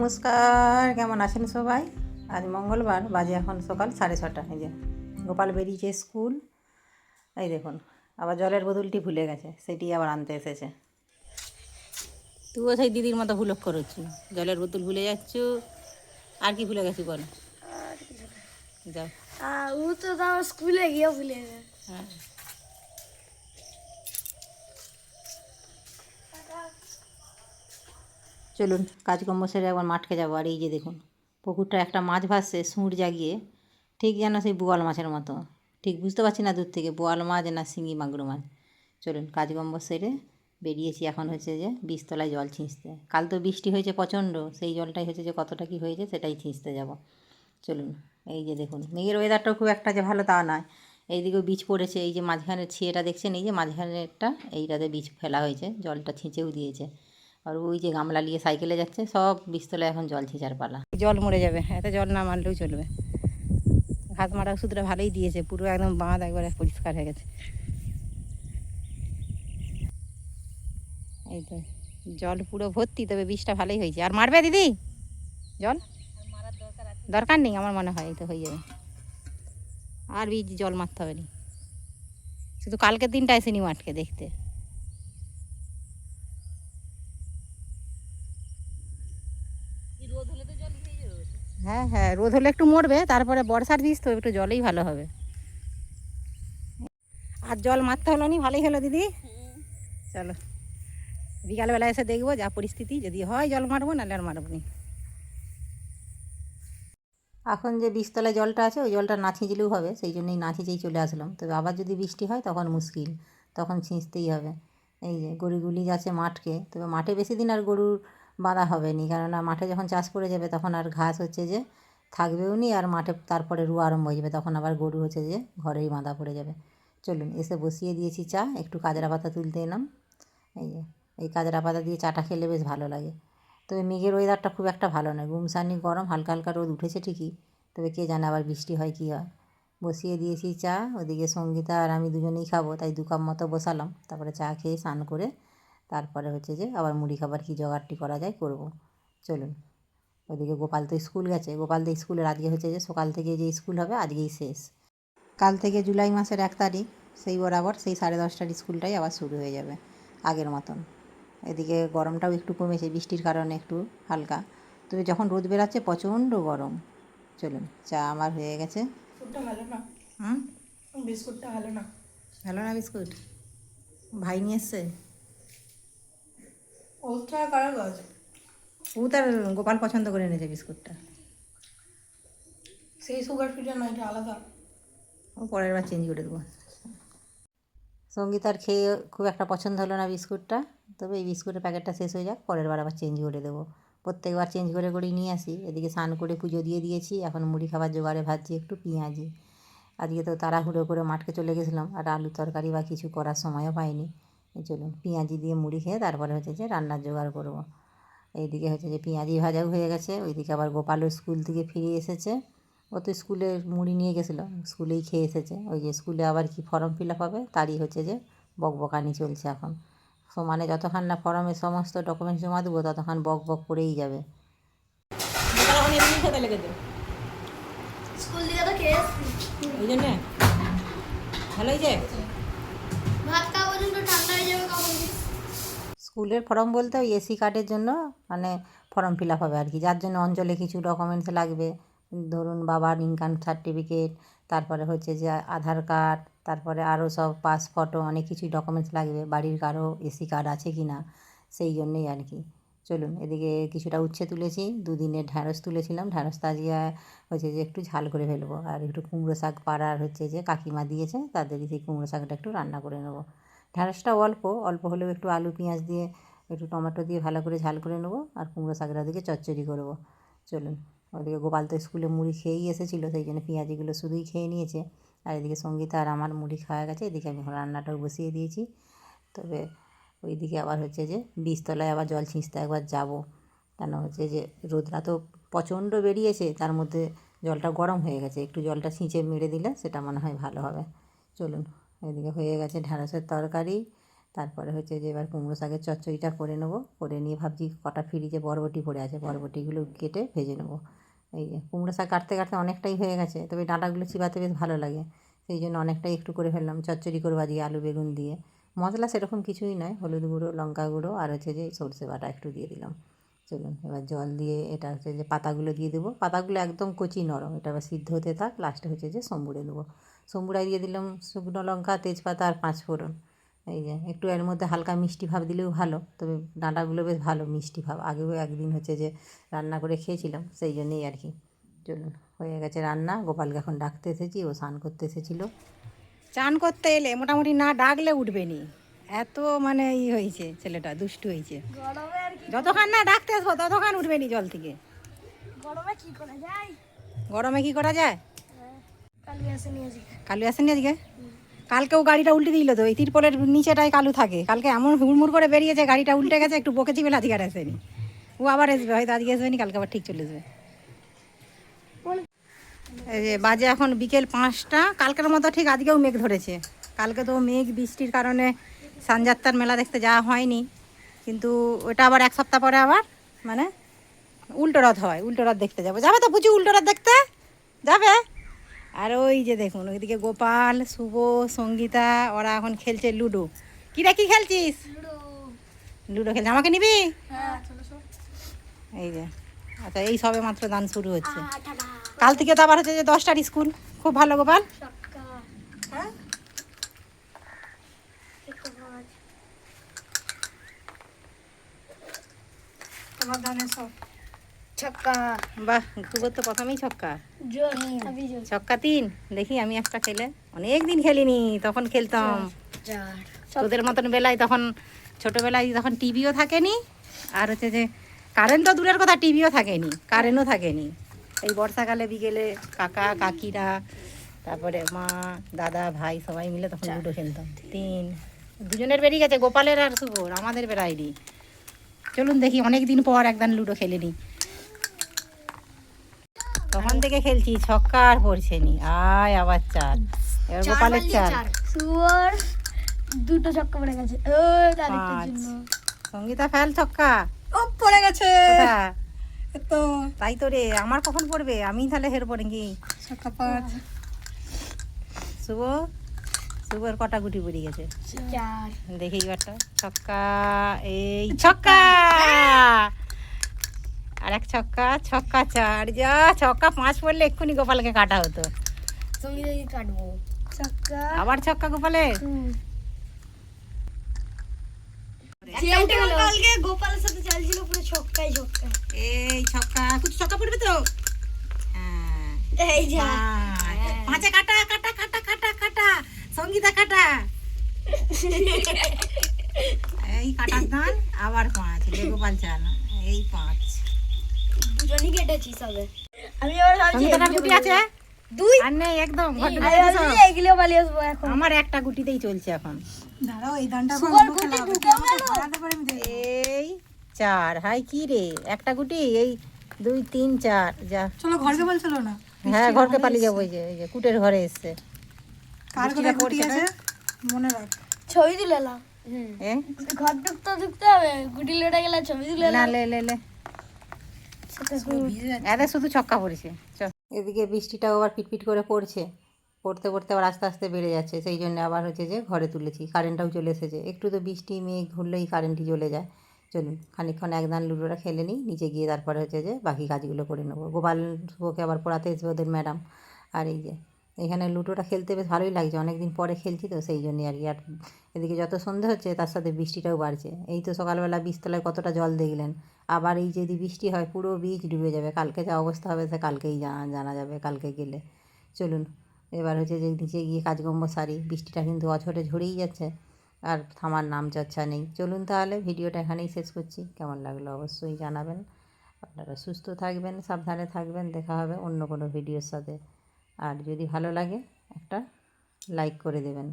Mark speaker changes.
Speaker 1: নমস্কার, কেমন আছেন সবাই? আজ মঙ্গলবার, বাজে এখন সকাল 6:30। এই যে গোপাল বেরিয়েছে স্কুল। এই দেখুন, আবার জলের বোতলটি ভুলে গেছে, সেটি আবার আনতে এসেছে। তুইও সেই দিদির মতো ভুলক করেছি, জলের বোতল ভুলে যাচ্ছ। আর কি ভুলে গেছি বল? যাও।
Speaker 2: ও তো তাও স্কুলে গিয়ে ভুলে গেছে।
Speaker 1: হ্যাঁ, চলুন কাজকর্ম সেরে একবার মাঠকে যাবো। আর এই যে দেখুন, পুকুরটা একটা মাছ ভাসছে সুঁড় জাগিয়ে, ঠিক যেন সেই বোয়াল মাছের মতো। ঠিক বুঝতে পারছি না দূর থেকে বোয়াল মাছ না শিঙি মাগুর মাছ। চলুন কাজকর্ম সেরে বেরিয়েছি। এখন হচ্ছে যে বীজতলায় জল ছিঁচতে। কাল তো বৃষ্টি হয়েছে প্রচণ্ড, সেই জলটাই হচ্ছে যে কতটা কী হয়েছে সেটাই ছিঁচতে যাব। চলুন, এই যে দেখুন মেঘের ওয়েদারটাও খুব একটা যে ভালো তা নয়। এইদিকেও বীজ পড়েছে, এই যে মাঝখানের ছিঁড়েটা দেখছেন, এই যে মাঝখানেরটা, এইটাতে বীজ ফেলা হয়েছে, জলটা ছিঁচেও দিয়েছে। আর ওই যে গামলা নিয়ে সাইকেলে যাচ্ছে, সব বীজতলায় এখন জল ছিঁচার পালা। জল মরে যাবে, এতে জল না মারলেও চলবে। ঘাস মারা ওষুধটা ভালোই দিয়েছে, পুরো একদম বাঁধ একবারে পরিষ্কার হয়ে গেছে। এই তো জল পুরো ভর্তি, তবে বীজটা ভালোই হয়েছে। আর মারবে দিদি জল? দরকার নেই আমার মনে হয়, এই তো হয়ে যাবে। আর বীজ জল মারতে হবে না, শুধু কালকের দিনটা আসেনি মাঠকে দেখতে। হ্যাঁ হ্যাঁ, রোদ হলে একটু মরবে, তারপরে বর্ষার বীজ তো একটু জলেই ভালো হবে। আর জল মারতে হলো নি, ভালোই হলো দিদি। চলো বিকালবেলা এসে দেখবো যা পরিস্থিতি, যদি হয় জল মারবো, নাহলে আর মারবো নি। এখন যে বীজতলায় জলটা আছে, ওই জলটা না ছিঁচলেও হবে, সেই জন্যই না ছিঁচেই চলে আসলাম। তবে আবার যদি বৃষ্টি হয় তখন মুশকিল, তখন ছিঁচতেই হবে। এই যে গরুগুলি যাচ্ছে মাঠকে, তবে মাঠে বেশি দিন আর গরুর বাঁধা হবে নি, কেননা মাঠে যখন চাষ করে যাবে তখন আর ঘাস হচ্ছে যে থাকবেও নি, আর মাঠে তারপরে রুয়া আরম্ভ হয়ে যাবে, তখন আবার গরু হচ্ছে যে ঘরেই বাঁধা পড়ে যাবে। চলুন, এসে বসিয়ে দিয়েছি চা, একটু কাজরা পাতা তুলতে এলাম। এই যে এই কাজরা পাতা দিয়ে চাটা খেলে বেশ ভালো লাগে। তবে মেঘের ওয়েদারটা খুব একটা ভালো নয়, গুমসানি গরম, হালকা হালকা রোদ উঠেছে ঠিকই, তবে কে জানে আবার বৃষ্টি হয় কী হয়। বসিয়ে দিয়েছি চা, ওদিকে সঙ্গীতা আর আমি দুজনেই খাবো, তাই 2 কাপ মতো বসালাম। তারপরে চা খেয়ে স্নান করে তারপরে হচ্ছে যে আবার মুড়ি খাবার কী জোগাড়টি করা যায় করব। চলুন, ওদিকে গোপাল তো স্কুল গেছে। গোপাল তো স্কুলের আজকে হচ্ছে যে সকাল থেকে যে স্কুল হবে আজকেই শেষ। কাল থেকে জুলাই মাসের 1 তারিখ, সেই বরাবর সেই 10:30টার স্কুলটাই আবার শুরু হয়ে যাবে আগের মতন। এদিকে গরমটাও একটু কমেছে বৃষ্টির কারণে, একটু হালকা। তবে যখন রোদ বেরাচ্ছে প্রচণ্ড গরম। চলুন, চা আমার হয়ে গেছে।
Speaker 2: বিস্কুটটা ভালো না।
Speaker 1: হুম,
Speaker 2: বিস্কুটটা ভালো না।
Speaker 1: ভালো না বিস্কুট? ভাই নিয়ে এসছে।
Speaker 2: ওর ছাড়া কারো গাছ।
Speaker 1: ও তার গোপাল পছন্দ করে এনেছে বিস্কুটটা।
Speaker 2: সেই সুগার ফ্রিটা না, এটা আলাদা।
Speaker 1: ও পরের বার চেঞ্জ করে দেবো। সঙ্গীতার খেয়ে খুব একটা পছন্দ হলো না বিস্কুটটা, তবে এই বিস্কুটের প্যাকেটটা শেষ হয়ে যাক, পরের বার আবার চেঞ্জ করে দেবো। প্রত্যেকবার চেঞ্জ করে করেই নিয়ে আসি। এদিকে স্নান করে পুজো দিয়ে দিয়েছি, এখন মুড়ি খাবার জোগাড়ে ভাজছি একটু পেঁয়াজি। আজকে তো তাড়াহুড়ো করে মাঠকে চলে গেছিলাম, আর আলু তরকারি বা কিছু করার সময়ও পাইনি। এই চলুন পেঁয়াজি দিয়ে মুড়ি খেয়ে তারপরে হচ্ছে যে রান্নার জোগাড় করবো। এইদিকে হচ্ছে যে পেঁয়াজি ভাজাও হয়ে গেছে, ওইদিকে আবার গোপালও স্কুল থেকে ফিরে এসেছে। ও তো স্কুলে মুড়ি নিয়ে গেছিলো, স্কুলেই খেয়ে এসেছে। ওই যে স্কুলে আবার কি ফর্ম ফিল আপ হবে, তারই হচ্ছে যে বকবকানি চলছে এখন। সমানে যতক্ষণ না ফর্মের সমস্ত ডকুমেন্টস জমা দেবো ততক্ষণ বক বক করেই যাবে। খেতে লেগেছে
Speaker 2: স্কুল থেকে তো খেয়ে
Speaker 1: ওই জন্যে ভালো হয়েছে।
Speaker 2: ভাত খাওয়া পর্যন্ত ঠান্ডা হয়ে যাবে কখন।
Speaker 1: স্কুলের ফর্ম বলতে ওই এসি কার্ডের জন্য, মানে ফর্ম ফিল আপ হবে আর কি, যার জন্য অঞ্চলে কিছু ডকুমেন্টস লাগবে। ধরুন বাবার ইনকাম সার্টিফিকেট, তারপরে হচ্ছে যে আধার কার্ড, তারপরে আরও সব পাস ফটো, অনেক কিছুই ডকুমেন্টস লাগবে। বাড়ির কারো এসি কার্ড আছে কি না, সেই জন্যেই আর কি। চলুন, এদিকে কিছুটা উচ্ছে তুলেছি, 2 দিনের ঢ্যাঁড়স তুলেছিলাম, ঢ্যাঁড়সটা আজকে হচ্ছে যে একটু ঝাল করে ফেলবো। আর একটু কুমড়ো শাক পাড়ার হচ্ছে যে কাকিমা দিয়েছে, তাদেরই সেই কুমড়ো শাকটা একটু রান্না করে নেবো। ঢ্যাঁড়সটা অল্প অল্প হলেও একটু আলু পেঁয়াজ দিয়ে একটু টমেটো দিয়ে ভালো করে ঝাল করে নেবো, আর কুমড়ো শাকটা দিকে চচ্চড়ি করবো। চলুন, ওদিকে গোপাল তো স্কুলে মুড়ি খেয়েই এসেছিলো, সেই জন্য পেঁয়াজিগুলো শুধুই খেয়ে নিয়েছে। আর এদিকে সঙ্গীতা আর আমার মুড়ি খাওয়া গেছে, এদিকে আমি রান্নাটাও বসিয়ে দিয়েছি। তবে ওইদিকে আবার হচ্ছে যে বীজতলায় আবার জল ছিঁচতে একবার যাব, কেন হচ্ছে যে রোদটা তো প্রচণ্ড বেরিয়েছে, তার মধ্যে জলটা গরম হয়ে গেছে, একটু জলটা ছিঁচে মেরে দিলে সেটা মনে হয় ভালো হবে। চলুন, এদিকে হয়ে গেছে ঢ্যাঁড়সের তরকারি, তারপরে হচ্ছে যে এবার কুমড়ো শাকের চচ্চড়িটা করে নেবো, করে নিয়ে ভাবছি কটা ফ্রিজে বরবটি পড়ে আছে, বরবটিগুলো কেটে ভেজে নেবো। এই যে কুমড়ো শাক কাটতে কাটতে অনেকটাই হয়ে গেছে, তবে ডাঁটাগুলো চিবাতে বেশ ভালো লাগে, সেই জন্য অনেকটাই একটু করে ফেললাম। চচ্চড়ি করবো আজকে আলু বেগুন দিয়ে, মশলা সেরকম কিছুই নয়, হলুদ গুঁড়ো, লঙ্কা গুঁড়ো আর হচ্ছে যে সরষে বাটা একটু দিয়ে দিলাম। চলুন এবার জল দিয়ে এটা হচ্ছে যে পাতাগুলো দিয়ে দেবো, পাতাগুলো একদম কচি নরম, এটা আবার সিদ্ধ হতে থাক। লাস্টে হচ্ছে যে সম্বুরে দেবো, সম্বুরাই দিয়ে দিলাম শুকনো লঙ্কা, তেজপাতা আর 5 ফোড়ন। এই যে একটু এর মধ্যে হালকা মিষ্টি ভাব দিলেও ভালো, তবে ডাঁটাগুলো বেশ ভালো মিষ্টি ভাব, আগেও একদিন হচ্ছে যে রান্না করে খেয়েছিলাম, সেই জন্যেই আর কি। চলুন হয়ে গেছে রান্না, গোপালকে এখন ডাকতে এসেছি, ও স্নান করতে এসেছিলো।
Speaker 3: চান করতে এলে মোটামুটি না ডাকলে উঠবে নি, এত মানে হয়েছে, ছেলেটা দুষ্টু হয়েছে।
Speaker 2: গরমে আর কি,
Speaker 3: যতক্ষণ না ডাকতে আসবো ততক্ষণ উঠবে নি জল থেকে।
Speaker 2: গরমে কি করা যায়?
Speaker 3: গরমে কি করা যায়?
Speaker 2: কালি আসেনি আজকে।
Speaker 3: কালু আসেনি আজকে? কালকেও গাড়িটা উল্টে দিল তো, এই তিরপলের নিচেটাই কালু থাকে। কালকে এমন হুড়মুড় করে বেরিয়েছে, গাড়িটা উল্টে গেছে, একটু বকেছি বলে আজকে আর আসেনি। ও আবার আসবে, হয়তো আজকে আসবেনি, কালকে আবার ঠিক চলে আসবে। এই যে বাজে এখন বিকেল 5টা, কালকের মতো ঠিক আজকেও মেঘ ধরেছে। কালকে তো মেঘ বৃষ্টির কারণে সানযাত্রার মেলা দেখতে যাওয়া হয়নি, কিন্তু ওটা আবার 1 সপ্তাহ পরে আবার মানে উল্টো রথ হয়, উল্টো রথ দেখতে যাবো। যাবে তো বুঝি উল্টো রথ দেখতে যাবে? আর ওই যে দেখুন ওইদিকে গোপাল, শুভ, সঙ্গীতা ওরা এখন খেলছে লুডো। কিরা কি খেলছিস? লুডো খেলছে, আমাকে নিবি?
Speaker 2: হ্যাঁ চলো চলো।
Speaker 3: এই যে আচ্ছা, এই সবে মাত্র দান শুরু হচ্ছে। কাল থেকে তো আবার হচ্ছে যে 10টার স্কুল। খুব ভালো গোপাল।
Speaker 2: ছক্কা।
Speaker 3: হ্যাঁ তোমার দানের সব
Speaker 2: ছক্কা।
Speaker 3: বাহ, খুব তো প্রথমেই ছক্কা।
Speaker 2: জোর আবি জোর।
Speaker 3: ছক্কা 3। দেখি আমি একটা খেলে, অনেক দিন খেলিনি, তখন খেলতাম
Speaker 2: 4।
Speaker 3: তোদের মতন বেলায়। তখন ছোটোবেলায় তখন টিভিও থাকেনি, আর হচ্ছে যে কারেন্ট তো দূরের কথা, টিভিও থাকেনি, কারেন্টও থাকেনি। এই বর্ষাকালে বিকেলে কাকা কাকিরা, তারপরে মা, দাদা, ভাই সবাই মিলে তখন লুডো খেলতাম। 3 দুজনের বেরিয়ে গেছে, গোপালের আর শুভর, আমাদের বেড়াইনি। চলুন দেখি, অনেক দিন পর একদম লুডো খেলেনি, তখন থেকে খেলছি। ছক্কা আর পড়ছে নি, আয় আবার 4। এবার গোপালের 4।
Speaker 2: সুয়ার দুটো ছক্কা পড়ে গেছে। ও তারিখটার
Speaker 3: 5।
Speaker 2: জন্য।
Speaker 3: সঙ্গীতা ফেল ছক্কা।
Speaker 2: ও পড়ে গেছে।
Speaker 3: কোথা?
Speaker 2: তো
Speaker 3: তাই তো রে, আমার কখন পড়বে? আমি তাহলে হেরবো নাকি?
Speaker 2: ছক্কা 5।
Speaker 3: শুভ, শুভর কটা গুটি পড়ে গেছে?
Speaker 2: 4।
Speaker 3: দেখি এবারটা। ছক্কা, এই ছক্কা, আর এক ছক্কা, ছক্কা 4। যা, ছক্কা 5 পড়লে এক্ষুনি গোপালকে কাটা হতো।
Speaker 2: সঙ্গীত কাটবো। ছক্কা।
Speaker 3: আবার ছক্কা গোপালের।
Speaker 2: কালকে গোপালের সাথে চালছিল পুরো ছক্কাই ছক্কা।
Speaker 3: এই ছক্কা, কুচি ছক্কা পড়বে তো। হ্যাঁ,
Speaker 2: এই যা।
Speaker 3: 5 কাটা কাটা কাটা কাটা কাটা, সঙ্গীতা কাটা। এই কাটার দান, আবার 5, গোপাল 4, এই 5।
Speaker 2: দুজনই কেটেছি সবে। আমি আবার ভাবছি
Speaker 3: সঙ্গীতার গুটি আছে
Speaker 2: 2।
Speaker 3: আর নেই একদম।
Speaker 2: আমি ভাবছি এগুলো পালিয়ে আসবো এখন।
Speaker 3: আমার একটা গুটিতেই চলছে এখন।
Speaker 2: দাঁড়াও এই দানটা সুপার গুটি ঢুকে গেল।
Speaker 3: এই 4, হাই কি রে, একটা গুটি, এই 2 3 4। যা,
Speaker 2: চলো ঘরকে বলছিল না।
Speaker 3: হ্যাঁ ঘরকে পালিয়ে যাবো। এই যে কুটের ঘরে এসছে।
Speaker 2: কার
Speaker 3: ঘরে গুটি আছে
Speaker 2: মনে রাখ। ছবি তুলে নাও।
Speaker 3: এ
Speaker 2: ঘর ঢুকতে হবে। গুটি লড়ে গেলে ছবি তুলে
Speaker 3: না,
Speaker 2: নাও।
Speaker 3: লে লে লে, এদের শুধু ছক্কা পড়েছে। চল।
Speaker 1: এদিকে বৃষ্টিটাও আবার পিটপিট করে পড়ছে, পড়তে পড়তে আবার আস্তে আস্তে বেড়ে যাচ্ছে, সেই জন্য আবার হচ্ছে যে ঘরে তুলেছি। কারেন্টটাও চলে এসেছে, একটু তো বৃষ্টি মেঘ ঘুরলেই কারেন্টই চলে যায়। চলুন খানিকক্ষণ একদান লুডোটা খেলে নিই, নিচে গিয়ে তারপরে হচ্ছে যে বাকি কাজগুলো করে নেবো। গোপাল শুভকে আবার পড়াতে আসবে ওদের ম্যাডাম। আর এই যে এখানে লুডোটা খেলতে বেশ ভালোই লাগছে, অনেক দিন পরে খেলছি তো সেই জন্যই আর কি। আর এদিকে যত সন্ধে হচ্ছে তার সাথে বৃষ্টিটাও বাড়ছে। এই তো সকালবেলা বীজতলায় কতটা জল দেখলেন, আবার এই যদি বৃষ্টি হয় পুরো বীজ ডুবে যাবে। কালকে যা অবস্থা হবে সে কালকেই জানা যাবে, কালকে গেলে। চলুন এবার হচ্ছে যে নিচে গিয়ে কাজকর্ম সারি, বৃষ্টিটা কিন্তু অঝরে ঝরেই যাচ্ছে, আর থামার নাম চর্চা নেই। চলুন তাহলে ভিডিওটা এখানেই শেষ করছি, কেমন লাগলো অবশ্যই জানাবেন। আপনারা সুস্থ থাকবেন, সাবধানে থাকবেন, দেখা হবে অন্য কোনো ভিডিওর সাথে। আর যদি ভালো লাগে একটা লাইক করে দেবেন।